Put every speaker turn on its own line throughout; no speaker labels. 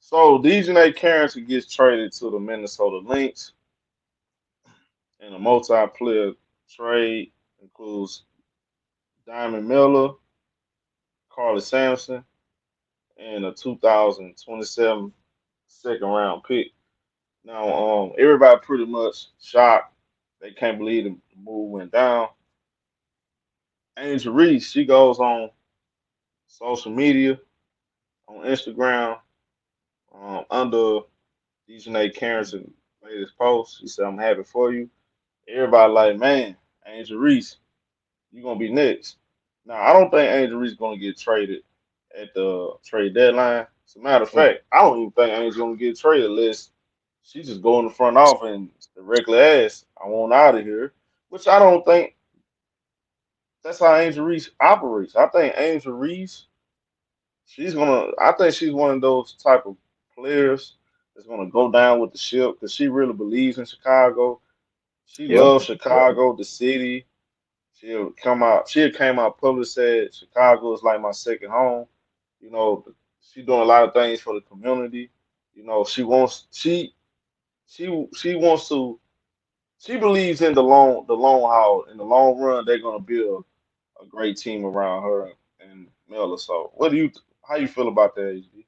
So Dijonai Carrington gets traded to the Minnesota Lynx in a multi-player trade. Includes Diamond Miller, Carly Sampson, and a 2027 second round pick. Now, everybody pretty much shocked. They can't believe the move went down. Angel Reese, she goes on social media, on Instagram, under Dijonai Carrington latest post. She said, "I'm happy for you." Everybody like, man, Angel Reese, you gonna be next. Now, I don't think Angel Reese gonna get traded at the trade deadline. As a matter of fact, I don't even think Angel's gonna get traded unless she just go in the front office and directly ask, "I want out of here," which I don't think that's how Angel Reese operates. I think Angel Reese, I think she's one of those type of players that's gonna go down with the ship because she really believes in Chicago. She
Yep.
loves Chicago, the city. She'll come out. She came out public said Chicago is like my second home. You know, she doing a lot of things for the community. You know, she wants to. She believes in the long haul. In the long run, they're gonna build a great team around her and Miller. So, how you feel about that, HB?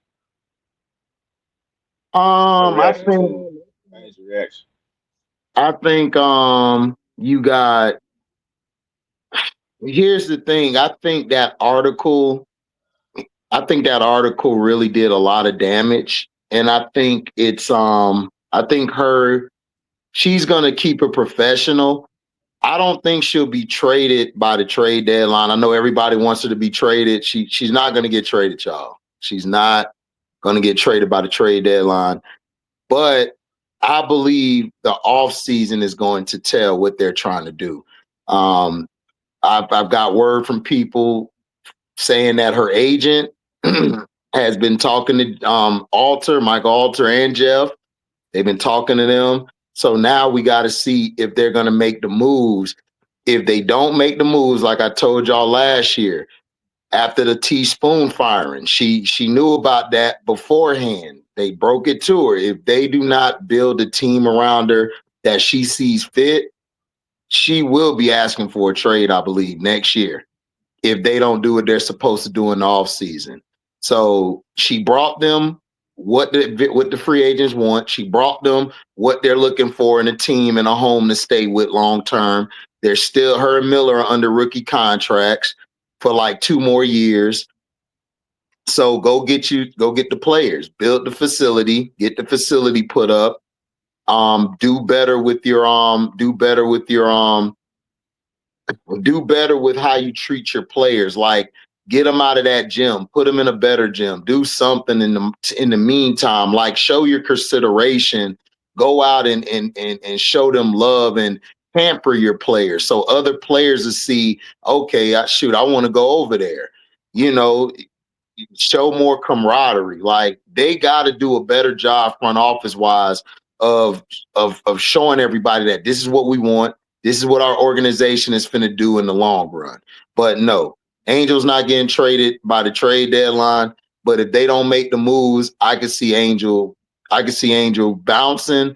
Your
I
reaction
think
to Man's reaction?
you got here's the thing. I think that article really did a lot of damage. And I think I think she's gonna keep it professional. I don't think she'll be traded by the trade deadline. I know everybody wants her to be traded. She's not gonna get traded, y'all. She's not gonna get traded by the trade deadline. But I believe the off season is going to tell what they're trying to do. Um, I've got word from people saying that her agent has been talking to Michael Alter, and Jeff. They've been talking to them. So now we got to see if they're going to make the moves. If they don't make the moves, like I told y'all last year, after the teaspoon firing, she knew about that beforehand. They broke it to her. If they do not build a team around her that she sees fit, she will be asking for a trade, I believe, next year if they don't do what they're supposed to do in the off season. So she brought them what the free agents want. She brought them what they're looking for in a team and a home to stay with long term. They're still her and Miller are under rookie contracts for like 2 more years. So go get the players, build the facility, get the facility put up. Do better with how you treat your players. Like get them out of that gym, put them in a better gym, do something in the meantime. Like show your consideration, go out and show them love and pamper your players so other players will see. Okay, I want to go over there. You know, show more camaraderie. Like they got to do a better job front office wise of of showing everybody that this is what we want. This is what our organization is finna do in the long run. But no, Angel's not getting traded by the trade deadline. But if they don't make the moves, I could see Angel. I could see Angel bouncing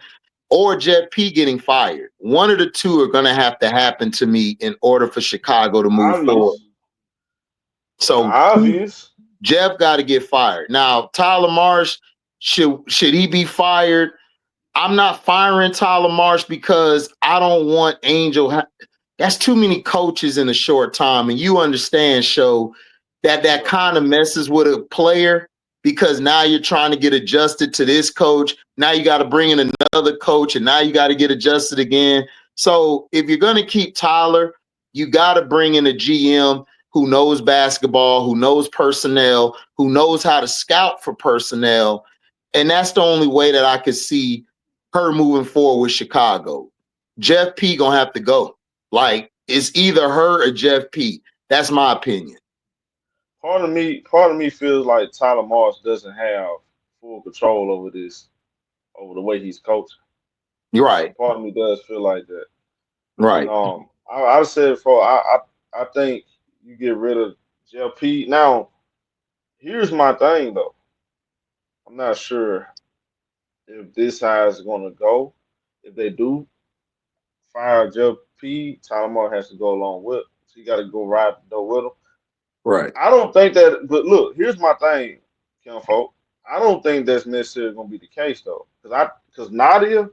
or Jet P getting fired. One of the two are going to have to happen to me in order for Chicago to move forward.
Obvious,
So
obvious.
Jeff got to get fired. Now, Tyler Marsh, should he be fired? I'm not firing Tyler Marsh because I don't want that's too many coaches in a short time. And you understand, Show, that kind of messes with a player because now you're trying to get adjusted to this coach. Now you got to bring in another coach and now you got to get adjusted again. So if you're going to keep Tyler, you got to bring in a GM who knows basketball, who knows personnel, who knows how to scout for personnel. And that's the only way that I could see her moving forward with Chicago. Jeff P gonna have to go. Like it's either her or Jeff P. That's my opinion.
Part of me feels like Tyler Morris doesn't have full control over this, over the way he's coaching.
You're right.
Part of me does feel like that. And
Right.
I've said before, I think you get rid of JLP. Now, here's my thing though. I'm not sure if this how it's gonna go. If they do fire Jeff P, Tyler Moore has to go along with. So you got to go ride the door with him.
Right.
I don't think that. But look, here's my thing, Kim folk. I don't think that's necessarily gonna be the case though, because Nadia,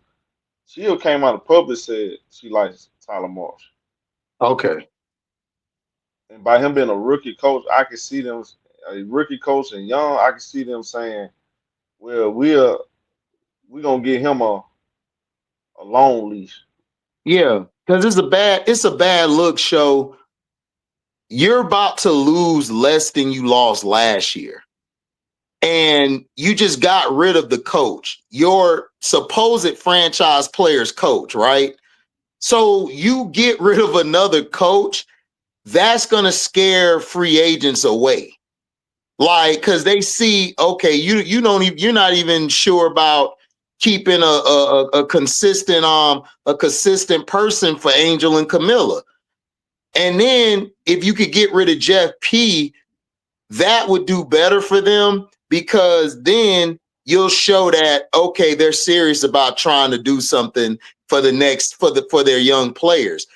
she came out of public said she likes Tyler Marsh,
Okay.
and by him being a rookie coach, I can see them a rookie coach and young. I can see them saying, "Well, we gonna get him a long leash."
Yeah, because it's a bad look show. You're about to lose less than you lost last year. And you just got rid of the coach, your supposed franchise player's coach, right? So you get rid of another coach, that's going to scare free agents away. Like, because they see, okay, you don't even, you're not even sure about keeping a consistent a consistent person for Angel and Camilla. And then if you could get rid of Jeff P, that would do better for them because then you'll show that okay, they're serious about trying to do something for the next for their young players.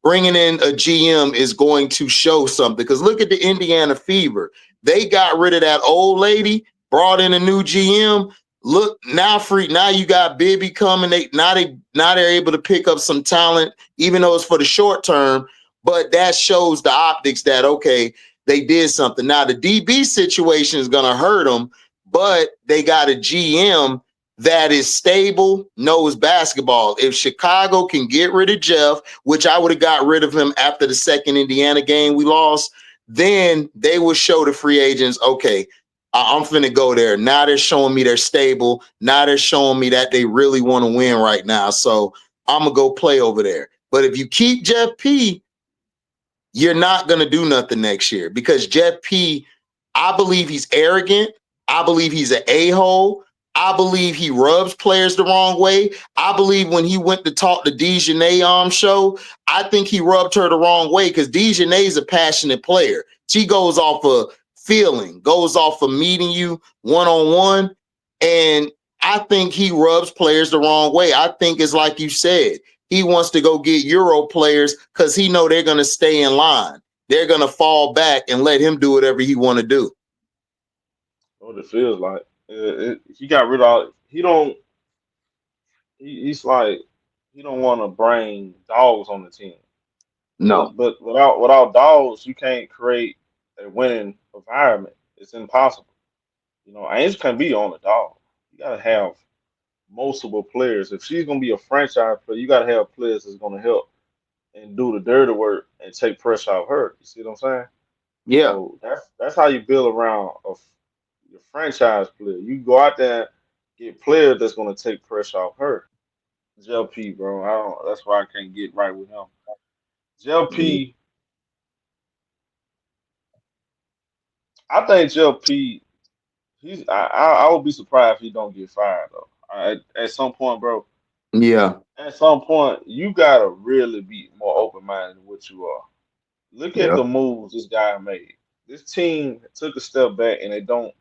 Bringing in a GM is going to show something because look at the Indiana Fever. They got rid of that old lady, brought in a new GM. Look now, free now you got Bibby coming. They're able to pick up some talent, even though it's for the short term. But that shows the optics that okay, they did something. Now the DB situation is going to hurt them, but they got a GM that is stable, knows basketball. If Chicago can get rid of Jeff, which I would have got rid of him after the second Indiana game we lost, then they will show the free agents, okay, I'm finna go there. Now they're showing me they're stable. Now they're showing me that they really want to win right now. So I'm going to go play over there. But if you keep Jeff P, you're not going to do nothing next year because Jeff P, I believe he's arrogant. I believe he's an a-hole. I believe he rubs players the wrong way. I believe when he went to talk to Dijonai show, I think he rubbed her the wrong way because Dijonai is a passionate player. She goes off of feeling, goes off of meeting you one-on-one. And I think he rubs players the wrong way. I think it's like you said. He wants to go get Euro players because he know they're going to stay in line. They're going to fall back and let him do whatever he want to do.
What it feels like. He got rid of. He don't. He's like he don't want to bring dogs on the team.
No.
But without dogs, you can't create a winning environment. It's impossible. You know, Ainge can be on a dog. You gotta have multiple players. If she's gonna be a franchise player, you gotta have players that's gonna help and do the dirty work and take pressure off her. You see what I'm saying?
Yeah.
So that's how you build around your franchise player. You go out there and get players that's gonna take pressure off her. JLP, bro. I don't. That's why I can't get right with him. JLP, I think JLP. I would be surprised if he don't get fired though. At some point, bro.
Yeah.
At some point, you gotta really be more open minded than what you are. Look at
Yeah.
the moves this guy made. This team took a step back, and they don't.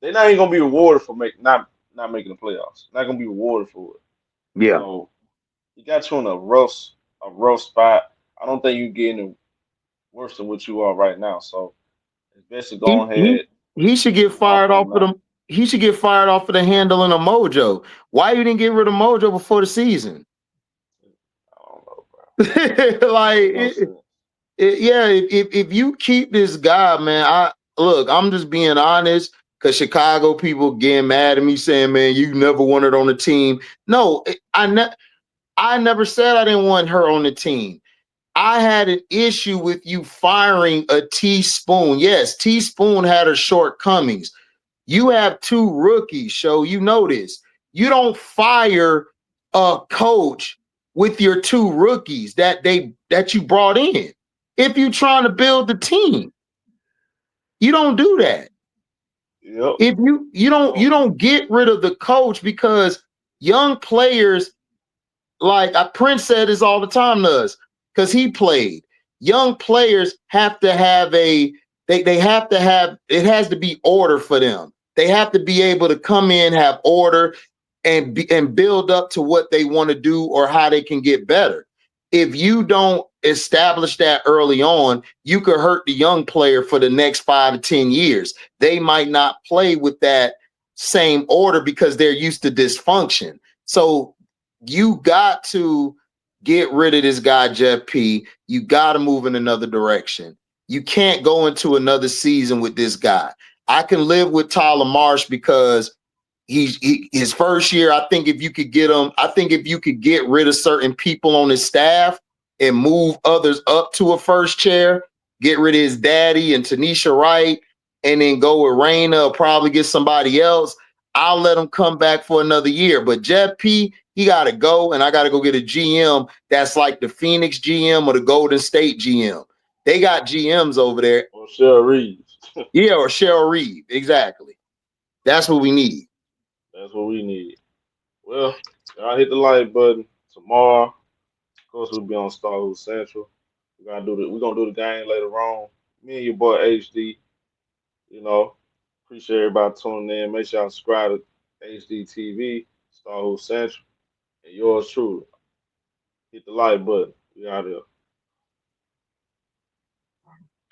They're not even gonna be rewarded for not making the playoffs. Not gonna be rewarded for it.
Yeah.
So he got you in a rough spot. I don't think you get any worse than what you are right now. So it's best to go
He he
ahead
he should get
and walk
fired
on
off of
now.
them. He should get fired off of the handling of Mojo. Why you didn't get rid of Mojo before the season?
I don't know, bro.
like
Make no sense.
yeah, if you keep this guy, man, I'm just being honest because Chicago people getting mad at me saying, man, you never wanted on the team. No, I never said I didn't want her on the team. I had an issue with you firing a teaspoon. Yes, teaspoon had her shortcomings. You have two rookies, so you know this. You don't fire a coach with your two rookies that you brought in. If you're trying to build the team, you don't do that.
Yep.
If you
Oh,
don't get rid of the coach because young players like Prince said this all the time to us because he played. Young players have to have they have to have it has to be order for them. They have to be able to come in, have order, and build up to what they want to do or how they can get better. If you don't establish that early on, you could hurt the young player for the next 5 to 10 years. They might not play with that same order because they're used to dysfunction. So you got to get rid of this guy, Jeff P. You got to move in another direction. You can't go into another season with this guy. I can live with Tyler Marsh because his first year. I think if you could get him, I think if you could get rid of certain people on his staff and move others up to a first chair, get rid of his daddy and Tanisha Wright, and then go with Raina or probably get somebody else. I'll let him come back for another year. But Jeff P, he got to go, and I got to go get a GM that's like the Phoenix GM or the Golden State GM. They got GMs over there.
Or Cheryl Reeves.
Yeah, or Cheryl Reeve. Exactly. That's what we need.
That's what we need. Well, y'all hit the like button tomorrow. Of course, we'll be on Starhood Central. We're gonna do the game later on. Me and your boy HD. You know, appreciate everybody tuning in. Make sure y'all subscribe to HD TV, Starhood Central, and yours truly. Hit the like button. We out here.